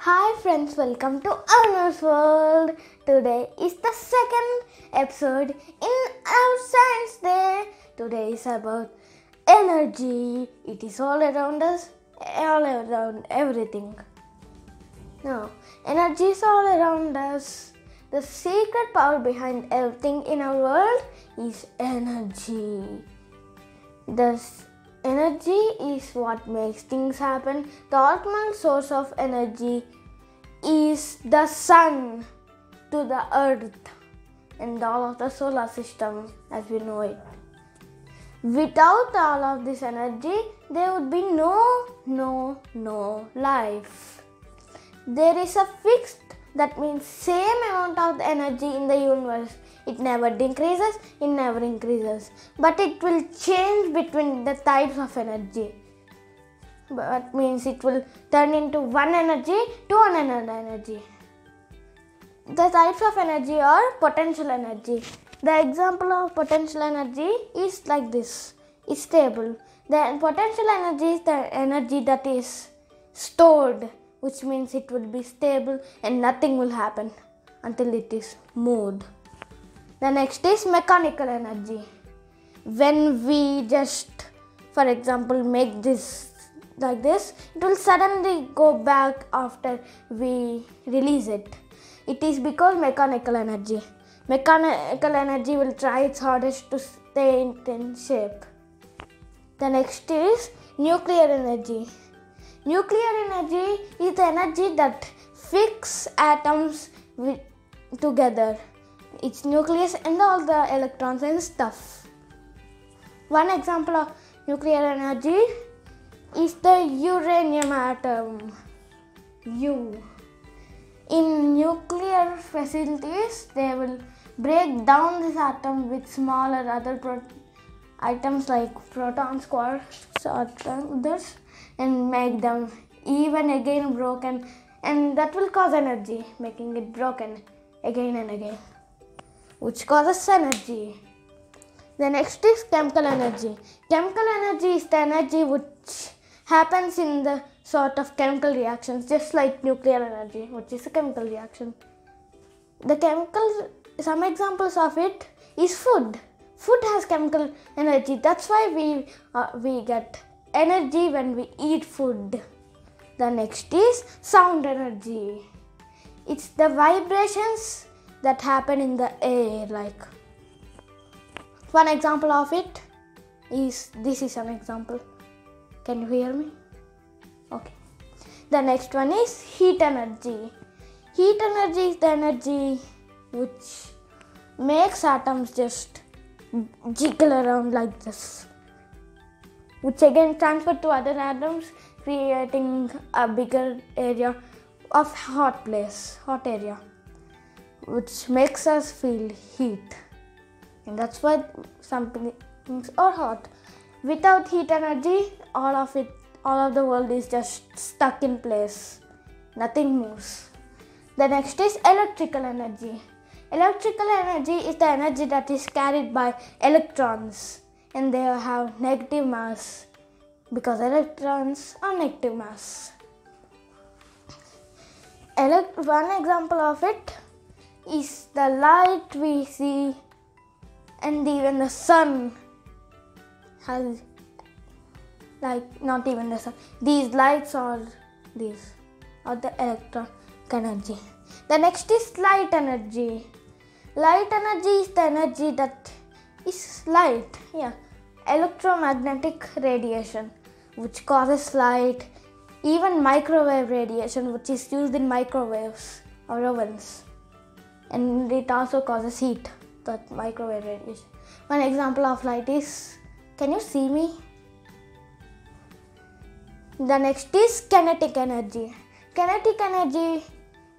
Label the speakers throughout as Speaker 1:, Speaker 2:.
Speaker 1: Hi friends, welcome to Arnav's world. Today is the second episode in our science day. Today is about energy. It is all around us, all around everything. Now, energy is all around us. The secret power behind everything in our world is energy. Energy is what makes things happen. The ultimate source of energy is the sun to the earth and all of the solar system as we know it. Without all of this energy, there would be no life. There is a fixed, that means same amount of energy in the universe. It never decreases, it never increases. But it will change between the types of energy. That means it will turn into one energy to another energy. The types of energy are potential energy. The example of potential energy is like this. It's stable. The potential energy is the energy that is stored, which means it will be stable and nothing will happen until it is moved. The next is mechanical energy. When we just, for example, make this like this, it will suddenly go back after we release it. It is because mechanical energy. Mechanical energy will try its hardest to stay in shape. The next is nuclear energy. Nuclear energy is the energy that fixes atoms together. Its nucleus and all the electrons and stuff. One example of nuclear energy is the uranium atom, U. In nuclear facilities, they will break down this atom with smaller other items like protons, quarks, or others, and make them even again broken, and that will cause energy, making it broken again and again, which causes energy. The next is chemical energy. Chemical energy is the energy which happens in the sort of chemical reactions, just like nuclear energy, which is a chemical reaction. Some examples of it is food. Food has chemical energy. That's why we get energy when we eat food. The next is sound energy. It's the vibrations that happen in the air. Like one example of it is, this is an example. Can you hear me? Okay. The next one is heat energy. Heat energy is the energy which makes atoms just jiggle around like this, which again transfer to other atoms, creating a bigger area of hot area, which makes us feel heat. And that's why some things are hot. Without heat energy, all of the world is just stuck in place. Nothing moves. The next is electrical energy. Electrical energy is the energy that is carried by electrons, and they have negative mass because electrons are negative mass. One example of it is the light we see, and even the sun has, like, not even the sun. These lights are the electric energy. The next is light energy. Light energy is the energy that is light. Electromagnetic radiation, which causes light. Even microwave radiation, which is used in microwaves or ovens. And it also causes heat, that microwave radiation. One example of light is, can you see me? The next is kinetic energy. Kinetic energy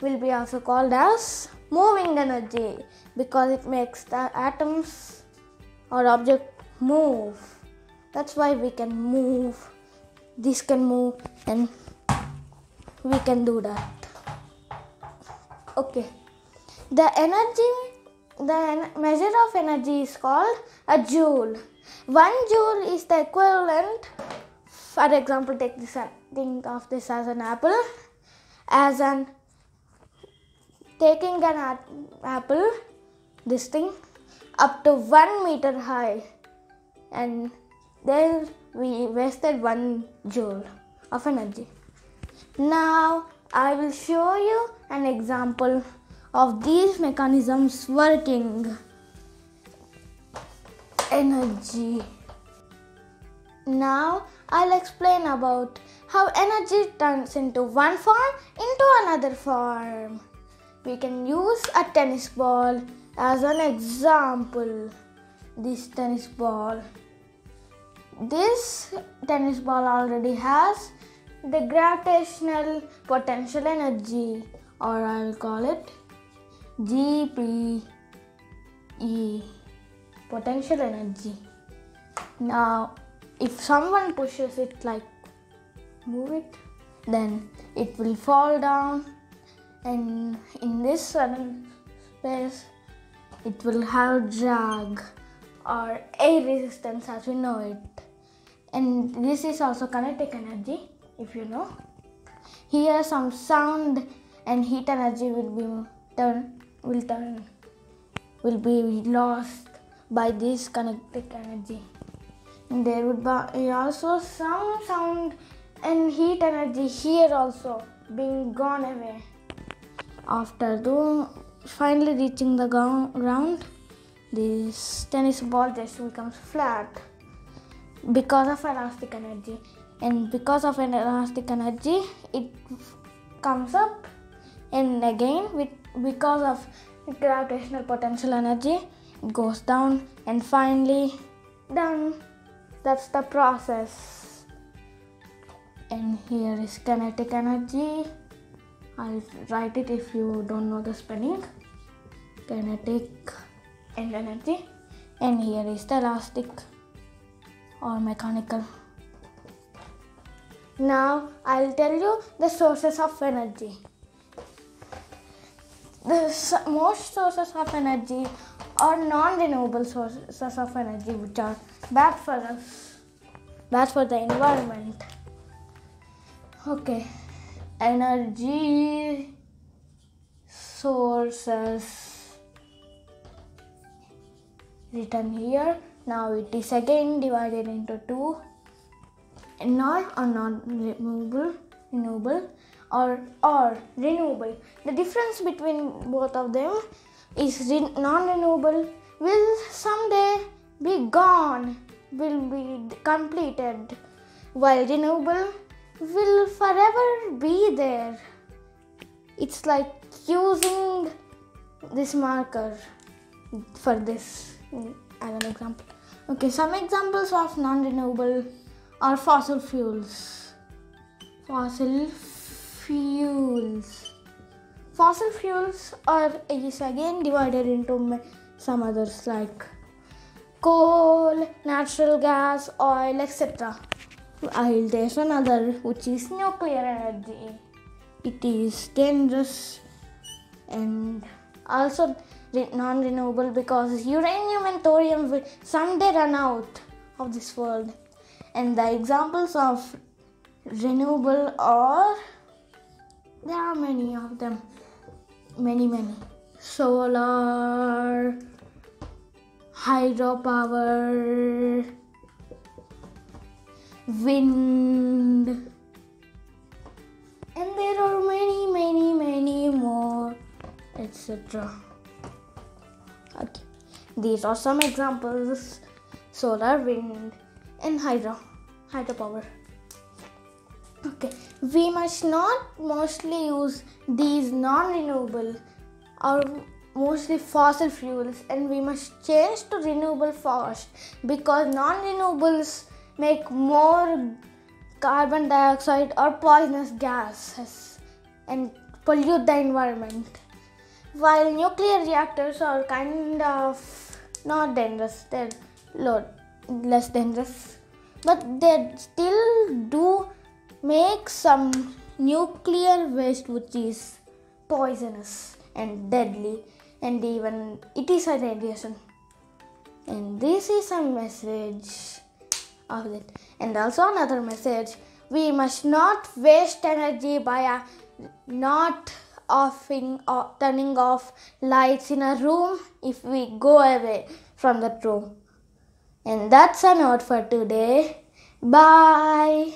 Speaker 1: will be also called as moving energy because it makes the atoms or object move. That's why we can move. This can move and we can do that. Okay. The measure of energy is called a joule. 1 joule is the equivalent, for example, think of this as an apple. as an taking an apple, this thing, up to 1 meter high, and there we wasted 1 joule of energy. Now I will show you an example of these mechanisms working. Energy. Now I'll explain about how energy turns into one form into another form. We can use a tennis ball as an example. This tennis ball already has the gravitational potential energy, or I'll call it GPE, potential energy. Now if someone pushes it, like move it, then it will fall down, and in this sudden space it will have drag or air resistance as we know it. And this is also kinetic energy, if you know. Here some sound and heat energy will be lost by this kinetic energy. And there would be also some sound and heat energy here also being gone away. After finally reaching the ground, this tennis ball just becomes flat because of elastic energy. And because of an elastic energy, it comes up, and again because of gravitational potential energy, it goes down, and finally done. That's the process. And here is kinetic energy. I'll write it if you don't know the spelling. Kinetic and energy. And here is the elastic or mechanical. Now I'll tell you the sources of energy. Most sources of energy are non-renewable sources of energy, which are bad for us, bad for the environment. Okay, energy sources written here. Now it is again divided into two: non-renewable or renewable. The difference between both of them is non-renewable will someday be gone, will be completed, while renewable will forever be there. It's like using this marker for this as an example. Okay, some examples of non-renewable are fossil fuels. Fossil fuels is again divided into some others like coal, natural gas, oil, etc. There's another which is nuclear energy. It is dangerous and also non-renewable because uranium and thorium will someday run out of this world. And the examples of renewable there are many of them. Many. Solar, hydropower, wind, and there are many more, etc. Okay, these are some examples: solar, wind, and hydropower. Okay, we must not mostly use these non-renewable or mostly fossil fuels, and we must change to renewable fast because non-renewables make more carbon dioxide or poisonous gases and pollute the environment. While nuclear reactors are kind of not dangerous, they're less dangerous, but they still do make some nuclear waste which is poisonous and deadly, and even it is a radiation. And this is a message of it. And also another message: we must not waste energy by not turning off lights in a room if we go away from that room. And that's a note for today. Bye.